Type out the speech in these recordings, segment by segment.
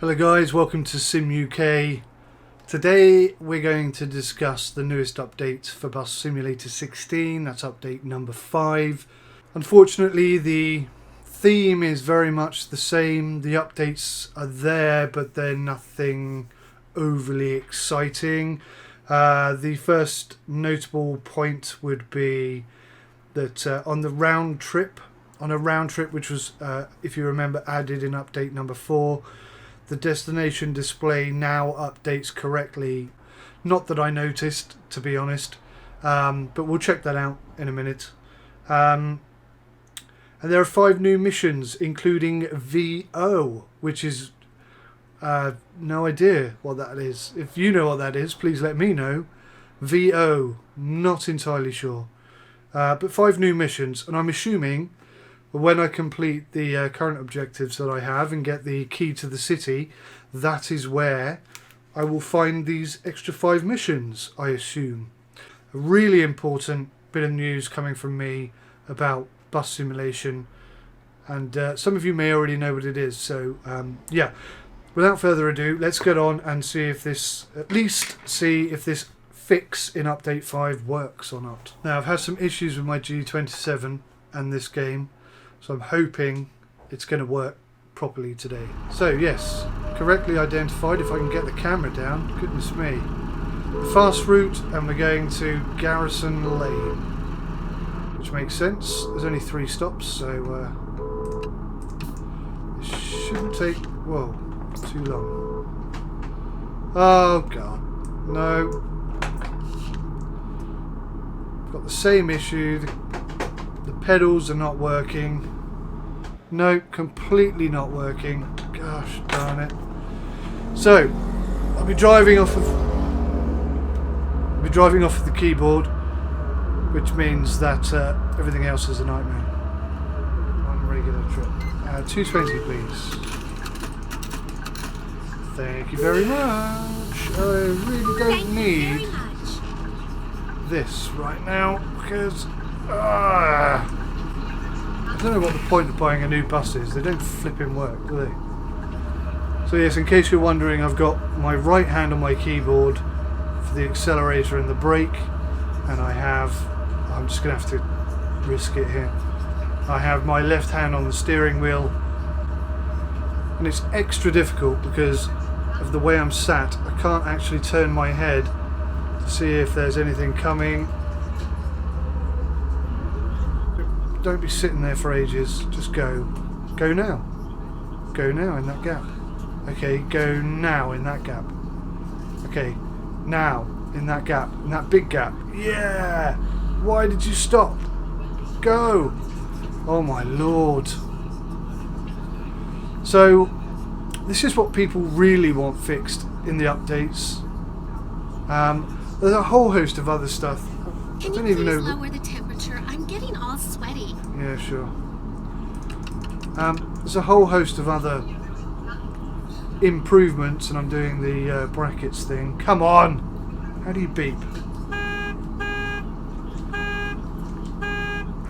Hello guys, welcome to Sim UK. Today we're going to discuss the newest update for Bus Simulator 16, that's update number 5. Unfortunately the theme is very much the same, the updates are there but they're nothing overly exciting. The first notable point would be that on a round trip which was, if you remember, added in update number 4, the destination display now updates correctly. Not that I noticed, to be honest, but we'll check that out in a minute. And there are 5 new missions, including VO, which is no idea what that is. If you know what that is, please let me know. VO, not entirely sure. But 5 new missions, and I'm assuming when I complete the current objectives that I have and get the key to the city, that is where I will find these extra 5 missions, I assume. A really important bit of news coming from me about bus simulation, and some of you may already know what it is, so yeah. Without further ado, let's get on and see if this fix in update 5 works or not. Now, I've had some issues with my G27 and this game, so I'm hoping it's going to work properly today. So yes, correctly identified, if I can get the camera down, goodness me. The fast route, and we're going to Garrison Lane, which makes sense. There's only 3 stops, so it shouldn't take, whoa, too long. Oh god, no. Got the same issue, the pedals are not working. No, completely not working. Gosh darn it. So, I'll be driving off of the keyboard, which means that everything else is a nightmare. On regular trip. 220 please. Thank you very much. I really don't need this right now because I don't know what the point of buying a new bus is. They don't flipping work, do they? So yes, in case you're wondering, I've got my right hand on my keyboard for the accelerator and the brake, and I'm just going to have to risk it here. I have my left hand on the steering wheel, and it's extra difficult because of the way I'm sat. I can't actually turn my head to see if there's anything coming. Don't be sitting there for ages, just go. Go now. Go now in that gap. Okay, go now in that gap. Okay, now in that gap, in that big gap. Yeah! Why did you stop? Go! Oh my lord. So, this is what people really want fixed in the updates. There's a whole host of other stuff. Can you please lower the temperature? I'm getting all sweaty. Yeah, sure. There's a whole host of other improvements, and I'm doing the brackets thing. Come on! How do you beep?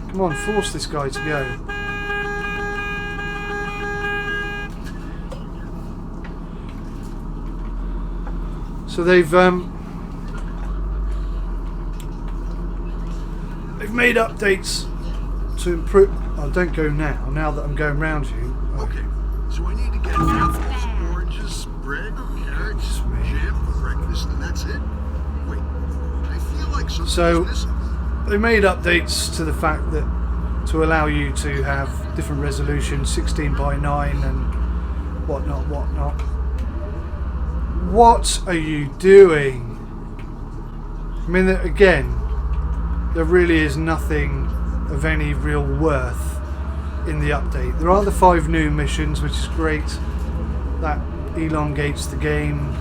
Come on, force this guy to go. So they've made updates to improve. Oh, don't go now. Now that I'm going round you. Okay, so I need to get apples, oranges, bread, carrots, jam for breakfast, and that's it. Wait, I feel like something's missing. They made updates to the fact that to allow you to have different resolutions, 16:9 and whatnot. What are you doing? I mean, again, there really is nothing of any real worth in the update. There are the 5 new missions, which is great. That elongates the game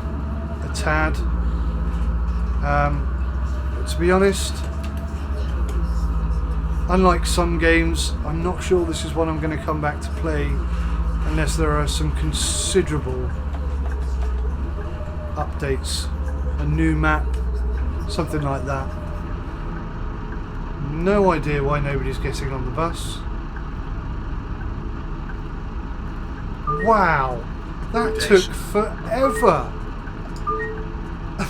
a tad. But to be honest, unlike some games, I'm not sure this is what I'm going to come back to play unless there are some considerable updates, a new map, something like that. No idea why nobody's getting on the bus. Wow, That took forever.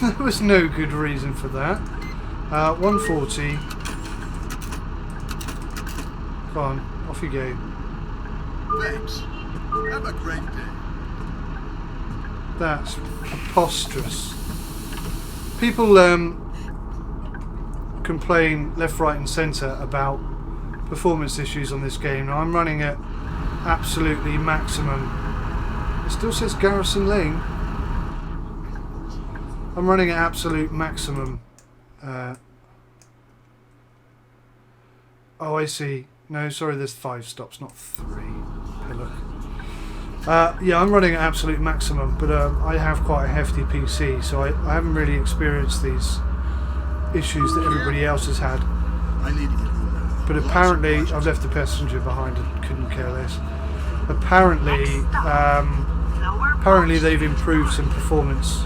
There was no good reason for that. 140. Come on, off you go. Thanks. Have a great day. That's preposterous. People complain left, right and centre about performance issues on this game. Now, I'm running at absolutely maximum. It still says Garrison Lane. I'm running at absolute maximum. Oh, I see. No, sorry, there's 5 stops, not 3. Hey, look. Yeah, I'm running at absolute maximum, but I have quite a hefty PC, so I haven't really experienced these issues that everybody else has had. I need to get home now. But apparently, I've left the passenger behind and couldn't care less. Apparently they've improved some performance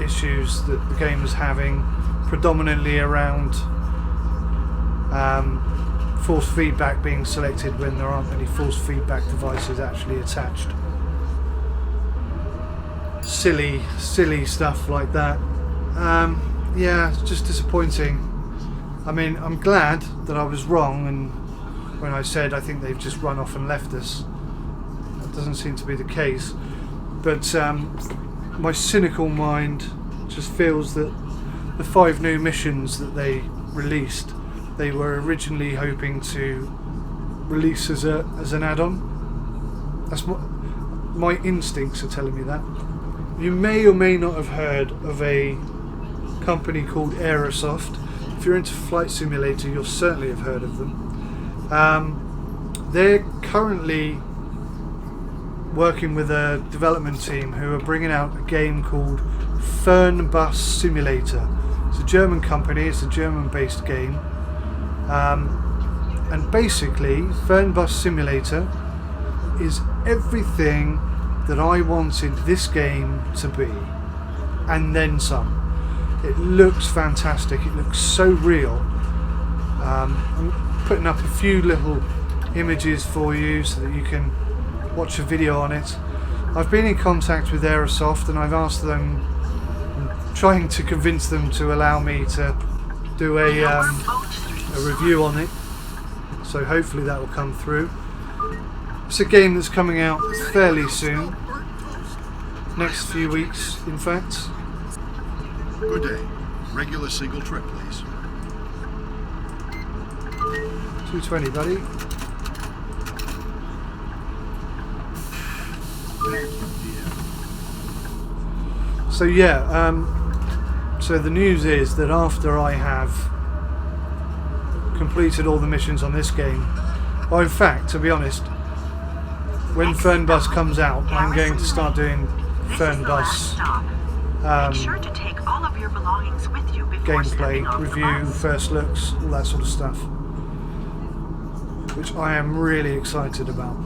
issues that the game was having, predominantly around force feedback being selected when there aren't any force feedback devices actually attached. Silly stuff like that. Yeah, it's just disappointing. I mean, I'm glad that I was wrong, and when I said I think they've just run off and left us. That doesn't seem to be the case. But my cynical mind just feels that the 5 new missions that they released, they were originally hoping to release as an add-on. That's what my instincts are telling me that. You may or may not have heard of a company called Aerosoft. If you're into Flight Simulator, you'll certainly have heard of them. They're currently working with a development team who are bringing out a game called Fernbus Simulator. It's a German company, it's a German-based game. And basically, Fernbus Simulator is everything that I wanted this game to be, and then some. It looks fantastic, it looks so real. I'm putting up a few little images for you so that you can watch a video on it. I've been in contact with Aerosoft and I've asked them, trying to convince them to allow me to do a review on it, so hopefully that will come through. It's a game that's coming out fairly soon, next few weeks in fact. Good day. Regular single trip, please. 220, buddy. Thank you, dear. So yeah, so the news is that after I have completed all the missions on this game, well, in fact, to be honest, when Fernbus comes out, I'm going to start doing Fernbus gameplay, review, first looks, all that sort of stuff, which I am really excited about.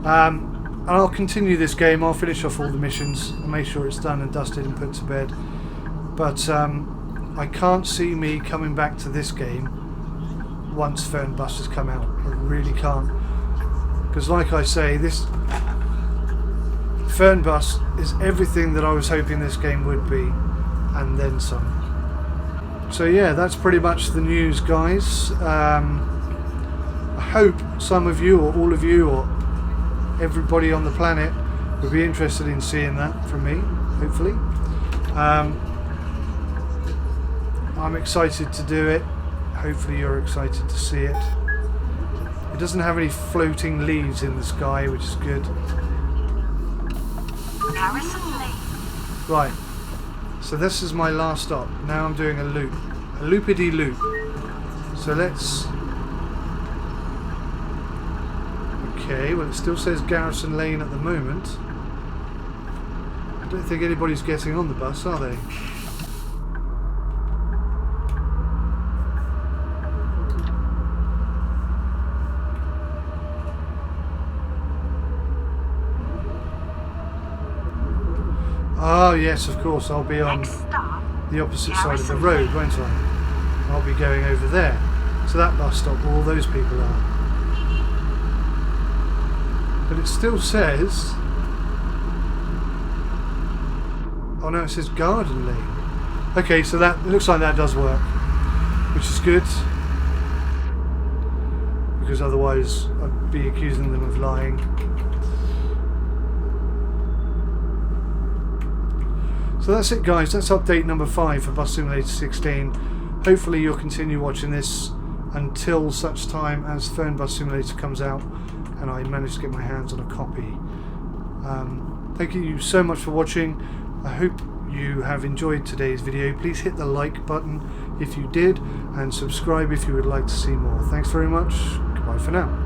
And I'll continue this game. I'll finish off all the missions and make sure it's done and dusted and put to bed. But I can't see me coming back to this game once Fernbus has come out. I really can't, because like I say, this Fernbus is everything that I was hoping this game would be, and then some. So yeah, that's pretty much the news, guys. I hope some of you, or all of you, or everybody on the planet would be interested in seeing that from me, hopefully. I'm excited to do it. Hopefully you're excited to see it. It doesn't have any floating leaves in the sky, which is good. Right, so this is my last stop. Now I'm doing a loop, a loopity-loop. So let's... Okay, well it still says Garrison Lane at the moment. I don't think anybody's getting on the bus, are they? Oh yes, of course, I'll be on the opposite side of the road, won't I? I'll be going over there. So that bus stop where all those people are. But it still says... Oh no, it says garden lane. Okay, so that looks like that does work, which is good, because otherwise I'd be accusing them of lying. So that's it, guys. That's update number 5 for Bus Simulator 16. Hopefully you'll continue watching this until such time as Fern Bus Simulator comes out and I manage to get my hands on a copy. Thank you so much for watching. I hope you have enjoyed today's video. Please hit the like button if you did, and subscribe if you would like to see more. Thanks very much. Goodbye for now.